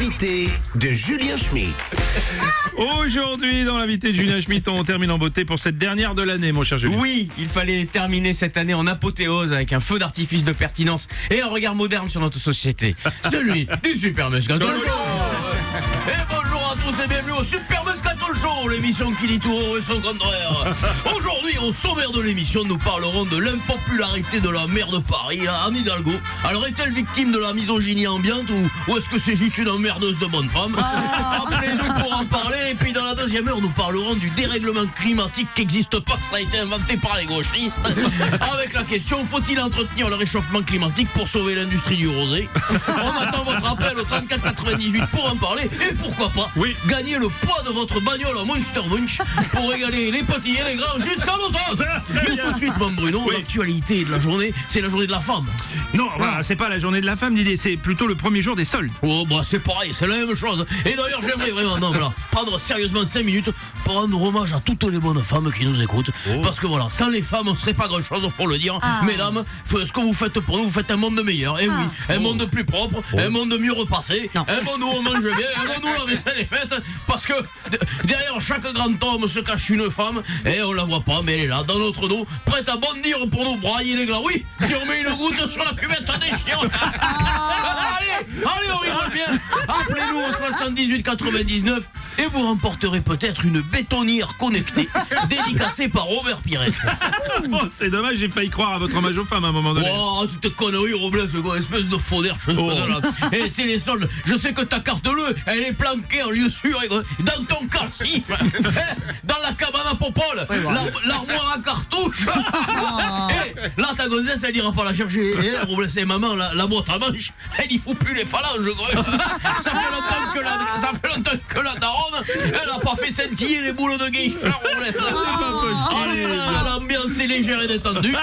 L'invité de Julien Schmitt. Aujourd'hui, dans l'invité de Julien Schmitt, on termine en beauté pour cette dernière de l'année, mon cher Julien. Oui, il fallait terminer cette année en apothéose avec un feu d'artifice de pertinence et un regard moderne sur notre société. Celui du Super Moscato Show. Et bonjour à tous et bienvenue au Super Moscato Show, l'émission qui dit tout haut et son contraire. Aujourd'hui, au sommaire de l'émission, nous parlerons de l'impopularité de la maire de Paris, Anne Hidalgo. Alors, est-elle victime de la misogynie ambiante ou est-ce que c'est juste une emmerdeuse de bonne femme? Appelez-nous pour en parler. Et puis dans la deuxième heure, nous parlerons du dérèglement climatique qui n'existe pas, ça a été inventé par les gauchistes. Avec la question, faut-il entretenir le réchauffement climatique pour sauver l'industrie du rosé? On attend votre appel au 3498 pour en parler. Et pourquoi pas gagner le poids de votre bagnole en Monster Munch pour régaler les petits et les grands jusqu'à l'automne. Mais tout de suite, mon Bruno, l'actualité de la journée, c'est la journée de la femme. Non, voilà, c'est pas la journée de la femme, l'idée, c'est plutôt le premier jour des soldes. Oh bah c'est pareil, c'est la même chose. Et d'ailleurs j'aimerais vraiment prendre sérieusement 5 minutes pour rendre hommage à toutes les bonnes femmes qui nous écoutent. Parce que voilà, sans les femmes on serait pas grand chose, faut le dire. Mesdames, ce que vous faites pour nous, vous faites un monde meilleur. Et oui, un monde plus propre, un monde mieux repassé, un monde où on mange bien, un monde où la vaisselle est faite. Parce que derrière chaque grand homme se cache une femme. Et on la voit pas, mais elle est là, dans notre dos, prête à bondir pour nous brailler les glands. Oui, si on met une goutte sur la cuvette déchirante. Allez, on rigole bien. Appelez-nous au 78 99 et vous remporterez peut-être une bétonnière connectée dédicacée par Robert Pires. Bon, c'est dommage, j'ai failli croire à votre hommage aux femmes à un moment donné. Oh, tu te conneries, Robles, quoi, espèce de faux d'air. Et c'est les soldes. Je sais que ta carte bleue, elle est planquée en lieu sûr dans ton calcif, dans la cabane à Popol, l'armoire à cartouches. Et là, ta gonzesse, elle ira pas la chercher. Et Robles et maman, la boîte à manche, elle y fout plus les phalanges, quoi. Ça fait longtemps que la daronne, elle a pas fait scintiller les boules de guiche. Allez, l'ambiance est légère et détendue.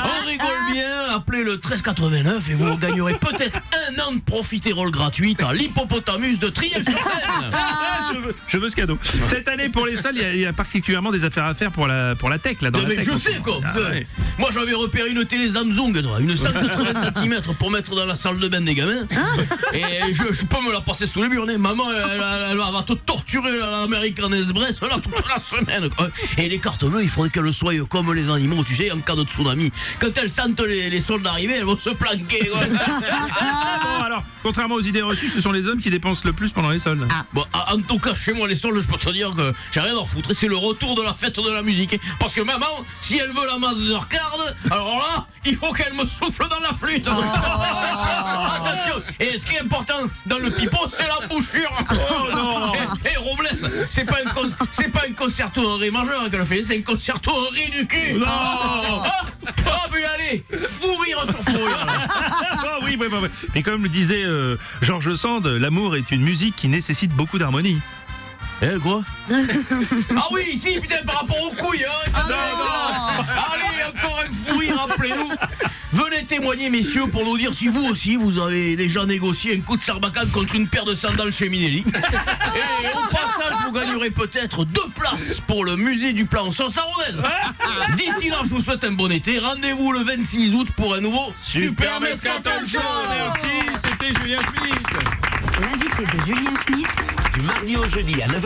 On rigole bien, appelez le 1389 et vous gagnerez peut-être un an de profiterole gratuite à l'hippopotamus de Triel-sur-Seine. Je veux ce cadeau. Cette année, pour les soldes, il y a particulièrement des affaires à faire pour la tech, là, dans la mais tech. je sais, quoi. Moi, j'avais repéré une télé Samsung, une 180 cm pour mettre dans la salle de bain des gamins. Et je peux me la passer sous le mur. Maman, elle va te torturer l'American Express là toute la semaine, quoi. Et les cartes bleues, il faudrait qu'elles soient comme les animaux, tu sais, en cas de tsunami. Quand elles sentent les soldes arriver, elles vont se planquer, quoi. Bon, alors, contrairement aux idées reçues, ce sont les hommes qui dépensent le plus pendant les soldes. Bon, en tout cas, chez moi, les soldes, je peux te dire que j'ai rien à foutre. C'est le retour de la fête de la musique. Parce que maman, si elle veut la Mastercard, alors là, il faut qu'elle me souffle dans la flûte. Attention. Et ce qui est important dans le pipeau, c'est la bouchure. Oh non. Et Robles, c'est pas un concerto en ré majeur qu'elle fait, c'est un concerto en ré du cul. Non. Oh, puis allez, fou rire sur fou rire. Oui. Mais comme le disait Georges Sand, l'amour est une musique qui nécessite beaucoup d'harmonie. Quoi? Ah oui, si, putain, par rapport aux couilles, hein. Allez, encore un fou rire, rappelez-nous. Venez témoigner, messieurs, pour nous dire si vous aussi, vous avez déjà négocié un coup de sarbacane contre une paire de sandales chez Minelli. Et au passage, vous gagnerez peut-être 2 places pour le musée du plan sauce à Rodez. D'ici là, je vous souhaite un bon été. Rendez-vous le 26 août pour un nouveau Super Moscato Show. Merci, c'était Julien Schmitt. L'invité de Julien Schmitt, Du mardi au jeudi à 9h.